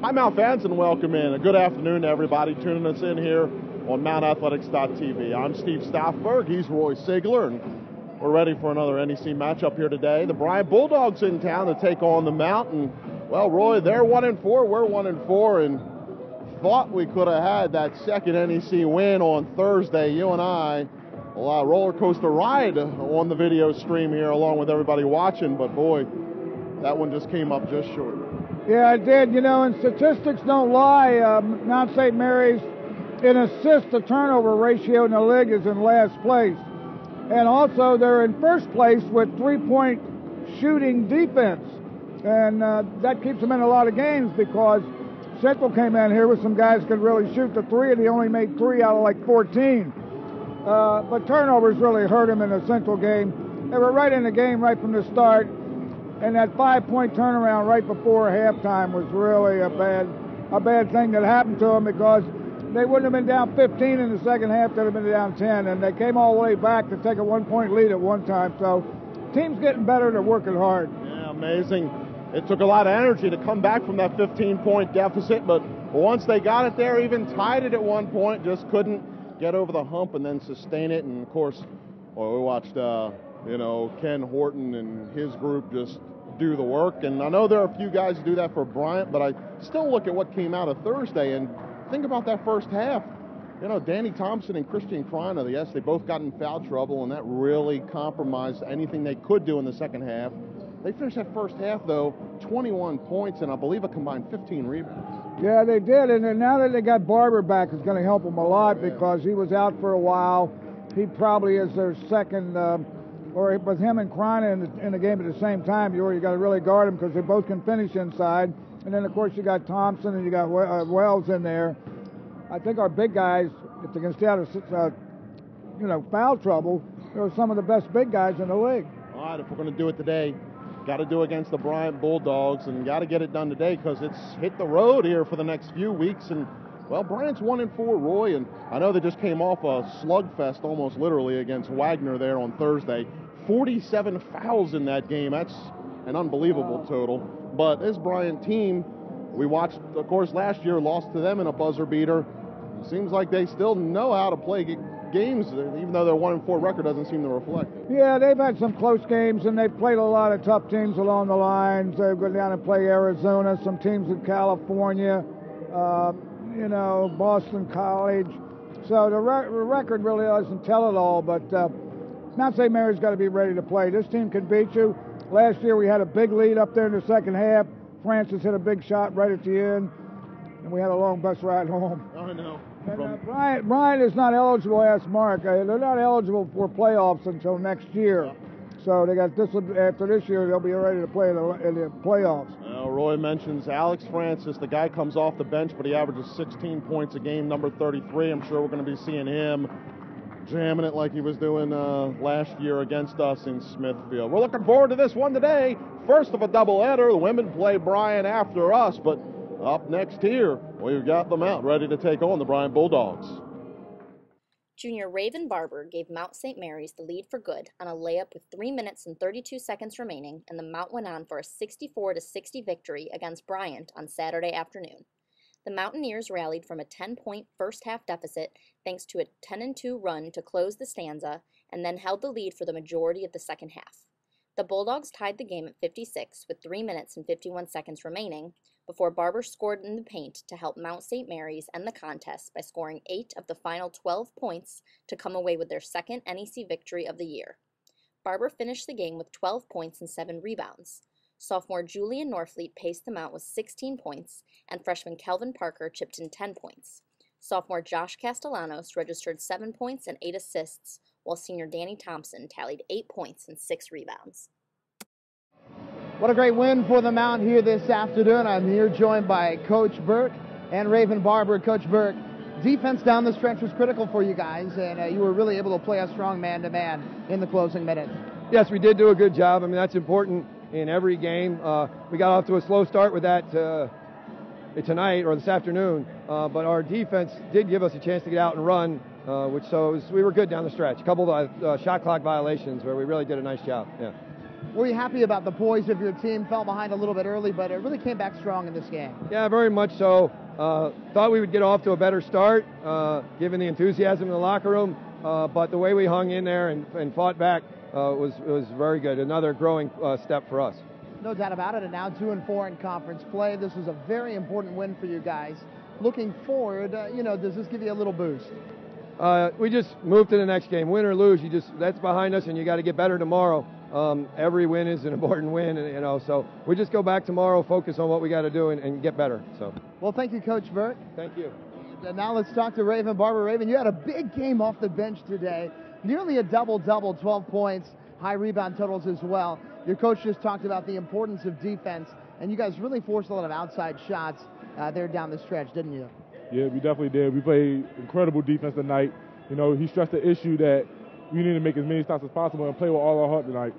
Hi, Mount fans, and welcome in. A good afternoon to everybody tuning us in here on MountAthletics.tv. I'm Steve Stoffberg. He's Roy Sigler, and we're ready for another NEC matchup here today. The Bryant Bulldogs in town to take on the Mount. And, well, Roy, they're 1-4, we're 1-4, and thought we could have had that second NEC win on Thursday. You and I, a lot of roller coaster ride on the video stream here along with everybody watching, but boy, that one just came up just short. Yeah, it did. You know, and statistics don't lie. Mount St. Mary's in assist to turnover ratio in the league is in last place. And also they're in first place with three-point shooting defense. And that keeps them in a lot of games because Central came in here with some guys who could really shoot the three, and he only made 3 out of like 14. But turnovers really hurt him in the Central game. They were right in the game right from the start. And that 5-point turnaround right before halftime was really a bad thing that happened to them because they wouldn't have been down 15 in the second half, they'd have been down 10, and they came all the way back to take a 1-point lead at one time. So team's getting better, they're working hard. Yeah, amazing. It took a lot of energy to come back from that 15-point deficit, but once they got it there, even tied it at one point, just couldn't get over the hump and then sustain it. And of course, well, we watched Ken Horton and his group just do the work. And I know there are a few guys who do that for Bryant, but I still look at what came out of Thursday and think about that first half. You know, Danny Thompson and Christian Kreiner, yes, they both got in foul trouble, and that really compromised anything they could do in the second half. They finished that first half, though, 21 points and I believe a combined 15 rebounds. Yeah, they did. And then now that they got Barber back, it's going to help them a lot because he was out for a while. He probably is their second or with him and Kreiner in the game at the same time, you got to really guard them because they both can finish inside. And then, of course, you got Thompson and you got Wells in there. I think our big guys, if they can stay out of foul trouble, they're some of the best big guys in the league. All right, if we're going to do it today, got to do it against the Bryant Bulldogs and got to get it done today because it's hit the road here for the next few weeks. And well, Bryant's 1-4, Roy, and I know they just came off a slugfest almost literally against Wagner there on Thursday. 47 fouls in that game. That's an unbelievable total. But this Bryant team, we watched, of course, last year, lost to them in a buzzer beater. It seems like they still know how to play games, even though their 1-4 record doesn't seem to reflect it. Yeah, they've had some close games, and they've played a lot of tough teams along the lines. They've gone down and play Arizona, some teams in California, Boston College. So the record really doesn't tell it all, but Mount St. Mary's got to be ready to play. This team can beat you. Last year we had a big lead up there in the second half. Francis hit a big shot right at the end, and we had a long bus ride home. I know. And Bryant is not eligible, ask Mark. They're not eligible for playoffs until next year. Yeah. So they got this after this year, they'll be ready to play in the playoffs. Roy mentions Alex Francis. The guy comes off the bench, but he averages 16 points a game, number 33. I'm sure we're going to be seeing him jamming it like he was doing last year against us in Smithfield. We're looking forward to this one today. First of a doubleheader. The women play Bryant after us, but up next here, we've got the Mount ready to take on the Bryant Bulldogs. Junior Raven Barber gave Mount St. Mary's the lead for good on a layup with 3 minutes and 32 seconds remaining, and the Mount went on for a 64-60 victory against Bryant on Saturday afternoon. The Mountaineers rallied from a 10-point first-half deficit thanks to a 10-2 run to close the stanza and then held the lead for the majority of the second half. The Bulldogs tied the game at 56 with 3 minutes and 51 seconds remaining before Barber scored in the paint to help Mount St. Mary's end the contest by scoring 8 of the final 12 points to come away with their second NEC victory of the year. Barber finished the game with 12 points and 7 rebounds. Sophomore Julian Norfleet paced them out with 16 points, and freshman Kelvin Parker chipped in 10 points. Sophomore Josh Castellanos registered 7 points and 8 assists, while senior Danny Thompson tallied 8 points and 6 rebounds. What a great win for the Mount here this afternoon. I'm here joined by Coach Burke and Raven Barber. Coach Burke, defense down the stretch was critical for you guys, and you were really able to play a strong man-to-man in the closing minutes. Yes, we did do a good job. I mean, that's important in every game. We got off to a slow start with that tonight or this afternoon, but our defense did give us a chance to get out and run, we were good down the stretch. A couple of shot clock violations where we really did a nice job. Yeah. Were you happy about the poise of your team? Fell behind a little bit early, but it really came back strong in this game. Yeah, very much so. Thought we would get off to a better start, given the enthusiasm in the locker room, but the way we hung in there and fought back was very good. Another growing step for us. No doubt about it, and now 2-4 in conference play. This was a very important win for you guys. Looking forward, does this give you a little boost? We just move to the next game. Win or lose, that's behind us, and you got to get better tomorrow. Every win is an important win, and, so we just go back tomorrow, focus on what we got to do, and get better. So. Well, thank you, Coach Burke. Thank you. And now let's talk to Raven Barber. Raven, you had a big game off the bench today. Nearly a double-double, 12 points, high rebound totals as well. Your coach just talked about the importance of defense, and you guys really forced a lot of outside shots there down the stretch, didn't you? Yeah, we definitely did. We played incredible defense tonight. He stressed the issue that we need to make as many stops as possible and play with all our heart tonight.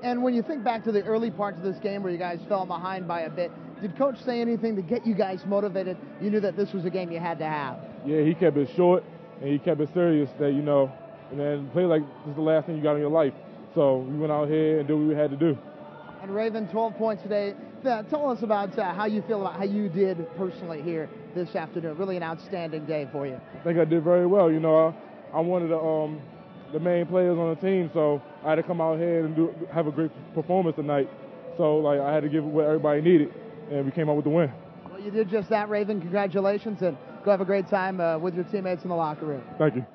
And when you think back to the early parts of this game where you guys fell behind by a bit, did Coach say anything to get you guys motivated? You knew that this was a game you had to have. Yeah, he kept it short, and he kept it serious that, and then play like this is the last thing you got in your life. So we went out here and did what we had to do. And Raven, 12 points today. Tell us about how you feel about how you did personally here this afternoon. Really an outstanding day for you. I think I did very well. I'm one of the main players on the team, so I had to come out here and have a great performance tonight. So I had to give what everybody needed, and we came out with the win. Well, you did just that, Raven. Congratulations, and go have a great time with your teammates in the locker room. Thank you.